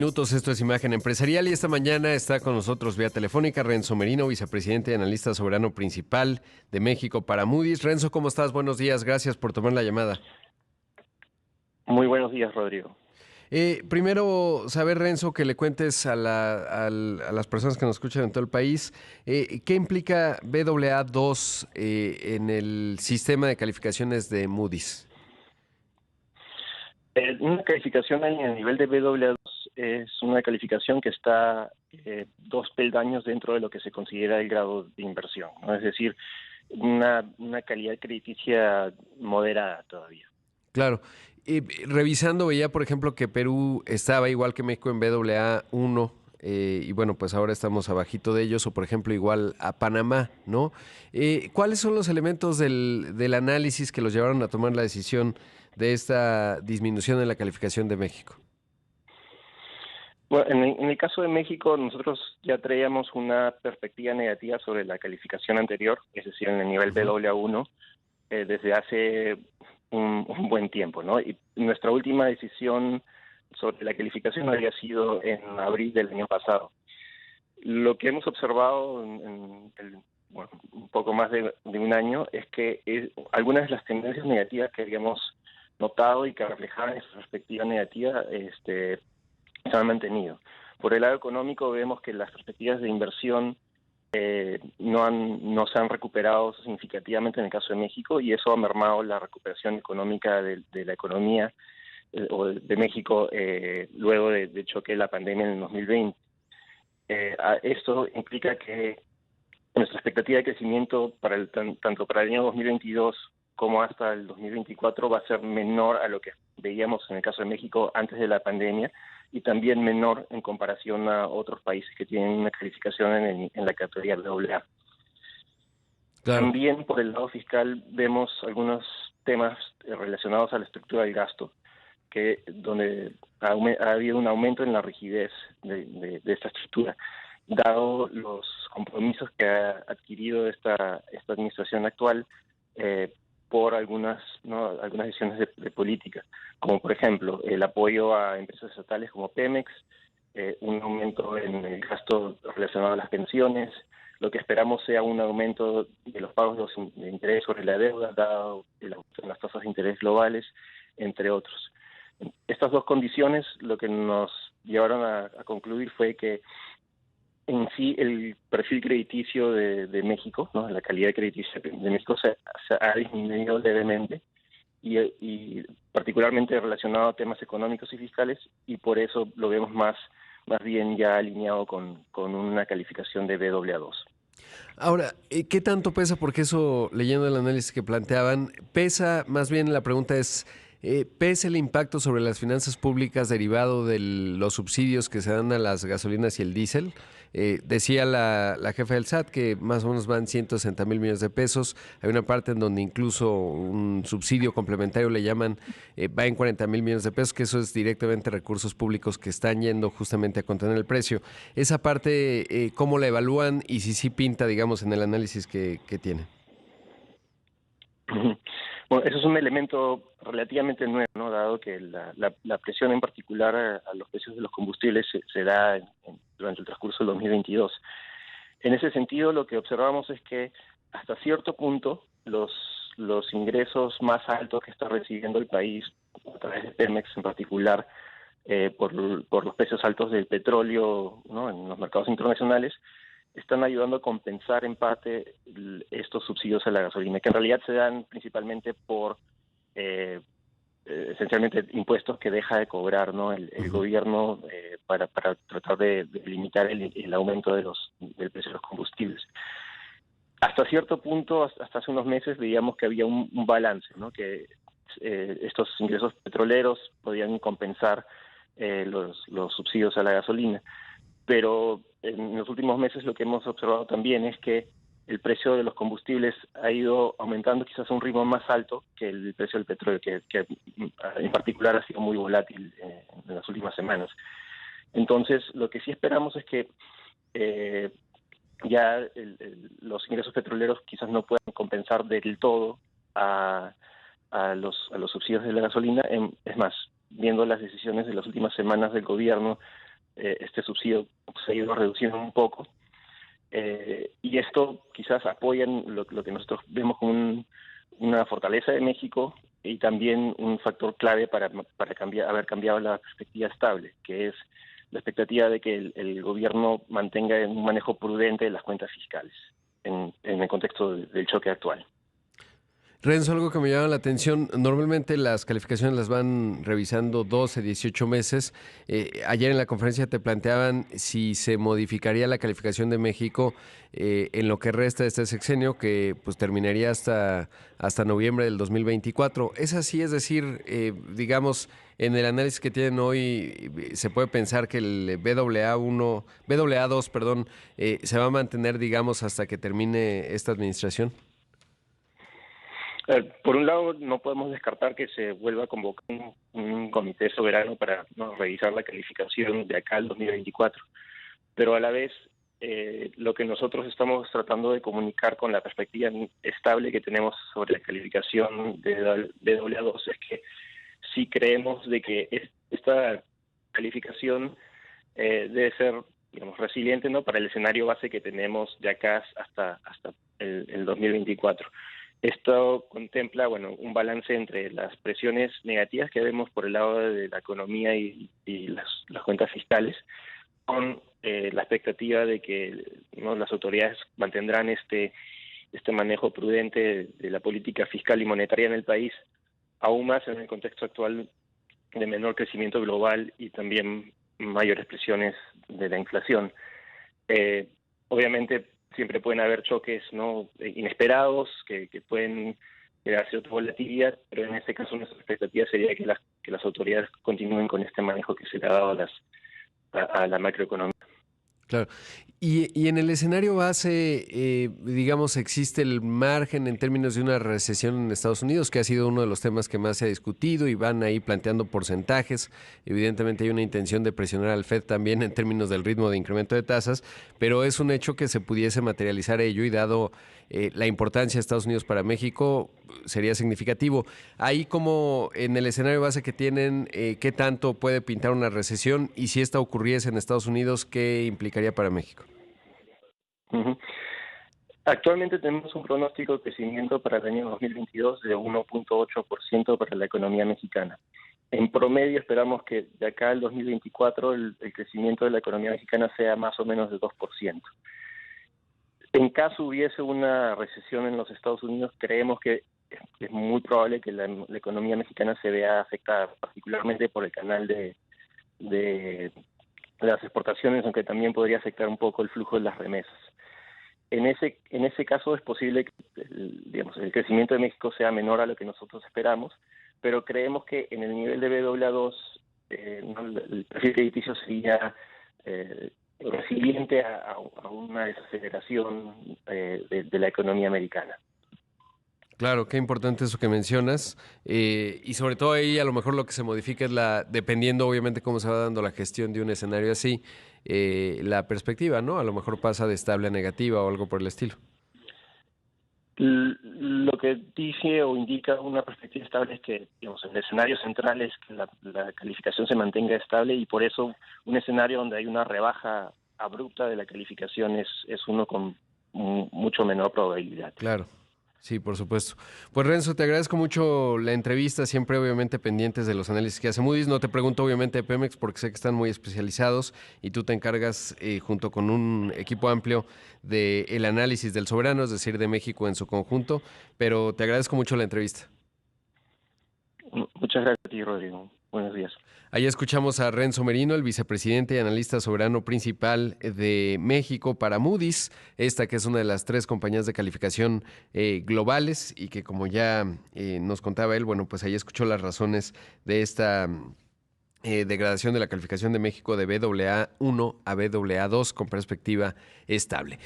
Minutos, esto es Imagen Empresarial y esta mañana está con nosotros vía telefónica Renzo Merino, vicepresidente y analista soberano principal de México para Moody's. Renzo, ¿cómo estás? Buenos días, gracias por tomar la llamada. Muy buenos días, Rodrigo. Primero, saber, Renzo, que le cuentes a las personas que nos escuchan en todo el país, ¿qué implica Baa2 en el sistema de calificaciones de Moody's? Una calificación a nivel de Baa2 es una calificación que está dos peldaños dentro de lo que se considera el grado de inversión, ¿no? Es decir, una calidad crediticia moderada todavía. Claro. Revisando, veía, por ejemplo, que Perú estaba igual que México en Baa1, y bueno, pues ahora estamos abajito de ellos, o por ejemplo, igual a Panamá, ¿no? ¿Cuáles son los elementos del análisis que los llevaron a tomar la decisión de esta disminución en la calificación de México? Bueno, en el caso de México, nosotros ya traíamos una perspectiva negativa sobre la calificación anterior, es decir, en el nivel Baa1, desde hace un buen tiempo, ¿no? Y nuestra última decisión sobre la calificación había sido en abril del año pasado. Lo que hemos observado bueno, un poco más de un año es que algunas de las tendencias negativas que habíamos notado y que reflejaban esa perspectiva negativa se han mantenido. Por el lado económico vemos que las perspectivas de inversión no se han recuperado significativamente en el caso de México, y eso ha mermado la recuperación económica de la economía o de México luego de choque de la pandemia en el 2020. Esto implica que nuestra expectativa de crecimiento tanto para el año 2022 como hasta el 2024 va a ser menor a lo que veíamos en el caso de México antes de la pandemia, y también menor en comparación a otros países que tienen una calificación en la categoría AA. Claro. También por el lado fiscal vemos algunos temas relacionados a la estructura del gasto, donde ha habido un aumento en la rigidez de esta estructura, dado los compromisos que ha adquirido esta administración actual por algunas decisiones de política, como por ejemplo el apoyo a empresas estatales como Pemex, un aumento en el gasto relacionado a las pensiones. Lo que esperamos sea un aumento de los pagos de interés sobre la deuda, dado el aumento en las tasas de interés globales, entre otros. Estas dos condiciones lo que nos llevaron a concluir fue que en sí el perfil crediticio de México, ¿no? La calidad crediticia de México se ha disminuido levemente, y particularmente relacionado a temas económicos y fiscales, y por eso lo vemos más bien ya alineado con una calificación de Baa2. Ahora, ¿qué tanto pesa? Porque eso, leyendo el análisis que planteaban, pesa, más bien la pregunta es, ¿pesa el impacto sobre las finanzas públicas derivado de los subsidios que se dan a las gasolinas y el diésel? Decía la jefa del SAT que más o menos van 160,000 millones de pesos. Hay una parte en donde incluso un subsidio complementario le llaman, va en 40,000 millones de pesos, que eso es directamente recursos públicos que están yendo justamente a contener el precio. Esa parte, ¿cómo la evalúan y si sí pinta, digamos, en el análisis que tiene? Bueno, eso es un elemento relativamente nuevo, ¿no? Dado que la presión en particular a los precios de los combustibles se da durante el transcurso del 2022. En ese sentido, lo que observamos es que hasta cierto punto los ingresos más altos que está recibiendo el país, a través de Pemex en particular, por los precios altos del petróleo, ¿no? En los mercados internacionales, están ayudando a compensar en parte estos subsidios a la gasolina, que en realidad se dan principalmente por esencialmente impuestos que deja de cobrar, ¿no? el gobierno para tratar de limitar el aumento del precio de los combustibles. Hasta cierto punto, hasta hace unos meses, veíamos que había un balance, ¿no? Que estos ingresos petroleros podían compensar los subsidios a la gasolina. Pero en los últimos meses lo que hemos observado también es que el precio de los combustibles ha ido aumentando quizás a un ritmo más alto que el precio del petróleo, que en particular ha sido muy volátil en las últimas semanas. Entonces, lo que sí esperamos es que ya los ingresos petroleros quizás no puedan compensar del todo a los subsidios de la gasolina. Es más, viendo las decisiones de las últimas semanas del gobierno este subsidio se ha ido reduciendo un poco. Y esto quizás apoya lo que nosotros vemos como una fortaleza de México y también un factor clave para haber cambiado la perspectiva estable, que es la expectativa de que el gobierno mantenga un manejo prudente de las cuentas fiscales en el contexto del choque actual. Renzo, algo que me llama la atención, normalmente las calificaciones las van revisando 12, 18 meses. Ayer en la conferencia te planteaban si se modificaría la calificación de México en lo que resta de este sexenio, que pues terminaría hasta noviembre del 2024. ¿Es así? Es decir, digamos, en el análisis que tienen hoy, se puede pensar que el BAA2, perdón, se va a mantener, digamos, hasta que termine esta administración. Por un lado, no podemos descartar que se vuelva a convocar un comité soberano para revisar la calificación de acá al 2024, pero a la vez lo que nosotros estamos tratando de comunicar con la perspectiva estable que tenemos sobre la calificación de BAA2 es que sí creemos de que esta calificación debe ser, digamos, resiliente, ¿no?, para el escenario base que tenemos de acá hasta el 2024. Esto contempla, un balance entre las presiones negativas que vemos por el lado de la economía y las cuentas fiscales, con la expectativa de que las autoridades mantendrán este manejo prudente de la política fiscal y monetaria en el país, aún más en el contexto actual de menor crecimiento global y también mayores presiones de la inflación. Obviamente, siempre pueden haber choques inesperados que pueden crearse otra volatilidad, pero en este caso nuestra expectativa sería que las autoridades continúen con este manejo que se le ha dado a la macroeconomía. Claro. Y en el escenario base, digamos, existe el margen en términos de una recesión en Estados Unidos, que ha sido uno de los temas que más se ha discutido y van ahí planteando porcentajes. Evidentemente hay una intención de presionar al Fed también en términos del ritmo de incremento de tasas, pero es un hecho que se pudiese materializar ello y dado la importancia de Estados Unidos para México, sería significativo. Ahí como en el escenario base que tienen, ¿qué tanto puede pintar una recesión? Y si esta ocurriese en Estados Unidos, ¿qué implicaría para México? Uh-huh. Actualmente tenemos un pronóstico de crecimiento para el año 2022 de 1.8% para la economía mexicana. En promedio esperamos que de acá al 2024 el crecimiento de la economía mexicana sea más o menos de 2%. En caso hubiese una recesión en los Estados Unidos, creemos que es muy probable que la economía mexicana se vea afectada, particularmente por el canal de las exportaciones, aunque también podría afectar un poco el flujo de las remesas. En ese caso es posible que el crecimiento de México sea menor a lo que nosotros esperamos, pero creemos que en el nivel de BAA2 el perfil crediticio sería resiliente a una desaceleración de la economía americana. Claro, qué importante eso que mencionas. Y sobre todo ahí a lo mejor lo que se modifica es dependiendo obviamente cómo se va dando la gestión de un escenario así, la perspectiva, ¿no? A lo mejor pasa de estable a negativa o algo por el estilo. Lo que dice o indica una perspectiva estable es que, digamos, el escenario central es que la calificación se mantenga estable, y por eso un escenario donde hay una rebaja abrupta de la calificación es uno con mucho menor probabilidad. Claro. Sí, por supuesto. Pues Renzo, te agradezco mucho la entrevista, siempre obviamente pendientes de los análisis que hace Moody's. No te pregunto obviamente de Pemex porque sé que están muy especializados y tú te encargas junto con un equipo amplio del análisis del soberano, es decir, de México en su conjunto, pero te agradezco mucho la entrevista. Muchas gracias a ti, Rodrigo. Buenos días. Ahí escuchamos a Renzo Merino, el vicepresidente y analista soberano principal de México para Moody's, esta que es una de las 3 compañías de calificación globales y que, como ya nos contaba él, bueno, pues ahí escuchó las razones de esta degradación de la calificación de México de BAA1 a BAA2 con perspectiva estable.